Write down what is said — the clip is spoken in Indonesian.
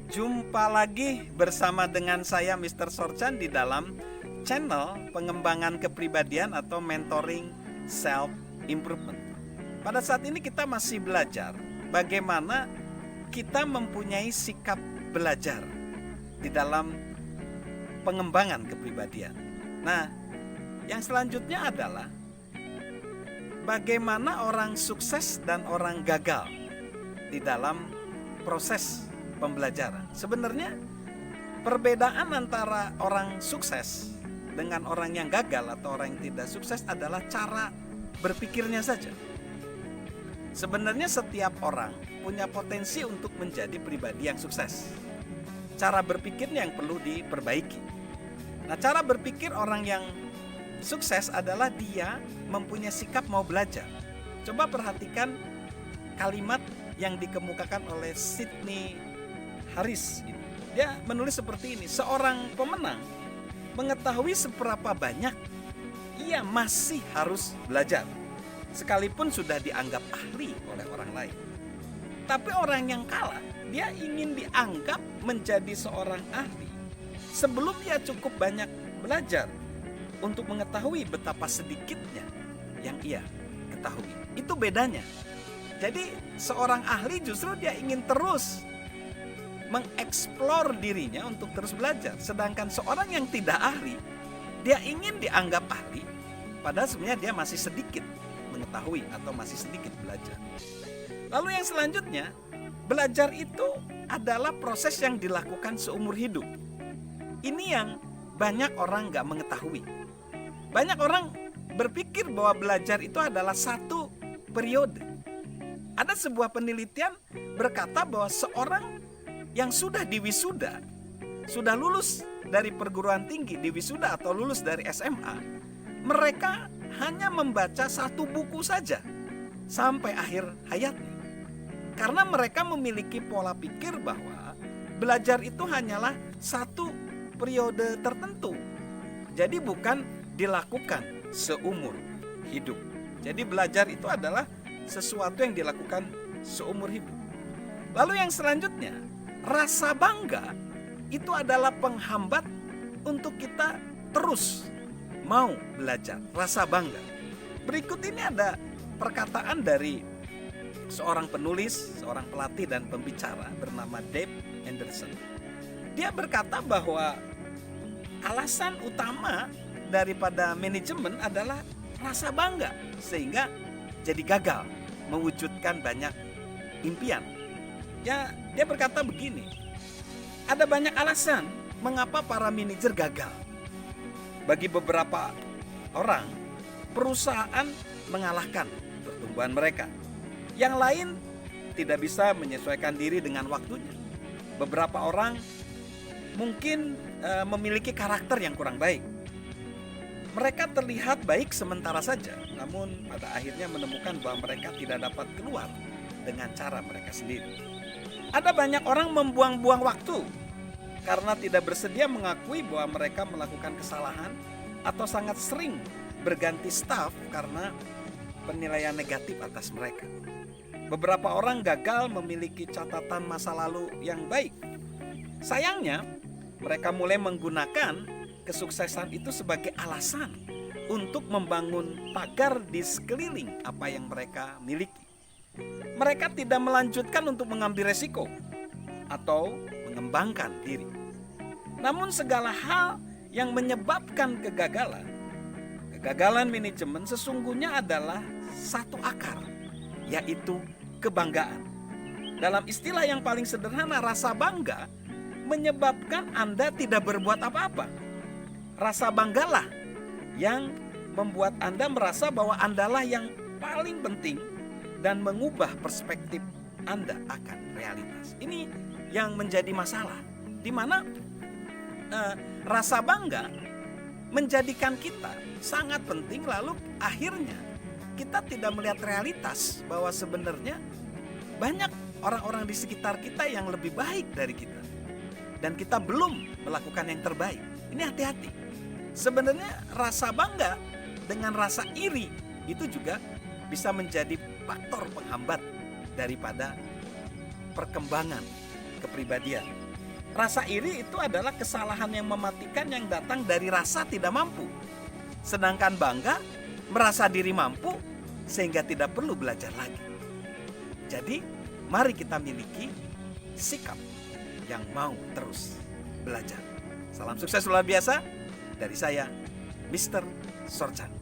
Jumpa lagi bersama dengan saya Mr. Sorchan di dalam channel pengembangan kepribadian atau mentoring self improvement. Pada saat ini kita masih belajar bagaimana kita mempunyai sikap belajar di dalam pengembangan kepribadian. Nah, yang selanjutnya adalah bagaimana orang sukses dan orang gagal di dalam proses pembelajaran. Sebenarnya perbedaan antara orang sukses dengan orang yang gagal atau orang yang tidak sukses adalah cara berpikirnya saja. Sebenarnya setiap orang punya potensi untuk menjadi pribadi yang sukses. Cara berpikirnya yang perlu diperbaiki. Nah, cara berpikir orang yang sukses adalah dia mempunyai sikap mau belajar. Coba perhatikan kalimat yang dikemukakan oleh Sidney Harris. Dia menulis seperti ini: seorang pemenang mengetahui seberapa banyak ia masih harus belajar, sekalipun sudah dianggap ahli oleh orang lain. Tapi orang yang kalah, dia ingin dianggap menjadi seorang ahli sebelum dia cukup banyak belajar untuk mengetahui betapa sedikitnya yang ia ketahui. Itu bedanya. Jadi seorang ahli justru dia ingin terus mengeksplor dirinya untuk terus belajar. Sedangkan seorang yang tidak ahli, dia ingin dianggap ahli, padahal sebenarnya dia masih sedikit mengetahui atau masih sedikit belajar. Lalu yang selanjutnya, belajar itu adalah proses yang dilakukan seumur hidup. Ini yang banyak orang gak mengetahui. Banyak orang berpikir bahwa belajar itu adalah satu periode. Ada sebuah penelitian berkata bahwa seorang yang sudah diwisuda, sudah lulus dari perguruan tinggi, diwisuda atau lulus dari SMA, mereka hanya membaca satu buku saja sampai akhir hayatnya. Karena mereka memiliki pola pikir bahwa belajar itu hanyalah satu periode tertentu. Jadi bukan dilakukan seumur hidup. Jadi belajar itu adalah sesuatu yang dilakukan seumur hidup. Lalu yang selanjutnya, rasa bangga itu adalah penghambat untuk kita terus mau belajar. Rasa bangga. Berikut ini ada perkataan dari seorang penulis, seorang pelatih dan pembicara bernama Dave Anderson. Dia berkata bahwa alasan utama daripada manajemen adalah rasa bangga, sehingga jadi gagal mewujudkan banyak impian. Ya, dia berkata begini: ada banyak alasan mengapa para manajer gagal. Bagi beberapa orang, perusahaan mengalahkan pertumbuhan mereka. Yang lain tidak bisa menyesuaikan diri dengan waktunya. Beberapa orang mungkin memiliki karakter yang kurang baik. Mereka terlihat baik sementara saja, namun pada akhirnya menemukan bahwa mereka tidak dapat keluar dengan cara mereka sendiri. Ada banyak orang membuang-buang waktu karena tidak bersedia mengakui bahwa mereka melakukan kesalahan atau sangat sering berganti staf karena penilaian negatif atas mereka. Beberapa orang gagal memiliki catatan masa lalu yang baik. Sayangnya, mereka mulai menggunakan kesuksesan itu sebagai alasan untuk membangun pagar di sekeliling apa yang mereka miliki. Mereka tidak melanjutkan untuk mengambil resiko atau mengembangkan diri. Namun segala hal yang menyebabkan kegagalan manajemen sesungguhnya adalah satu akar, yaitu kebanggaan. Dalam istilah yang paling sederhana, rasa bangga menyebabkan Anda tidak berbuat apa-apa. Rasa banggalah yang membuat Anda merasa bahwa Andalah yang paling penting dan mengubah perspektif Anda akan realitas. Ini yang menjadi masalah, di mana rasa bangga menjadikan kita sangat penting, lalu akhirnya kita tidak melihat realitas bahwa sebenarnya banyak orang-orang di sekitar kita yang lebih baik dari kita dan kita belum melakukan yang terbaik. Ini hati-hati. Sebenarnya rasa bangga dengan rasa iri itu juga bisa menjadi faktor penghambat daripada perkembangan kepribadian. Rasa iri itu adalah kesalahan yang mematikan yang datang dari rasa tidak mampu. Sedangkan bangga merasa diri mampu sehingga tidak perlu belajar lagi. Jadi, mari kita miliki sikap yang mau terus belajar. Salam sukses luar biasa dari saya, Mr. Sorjan.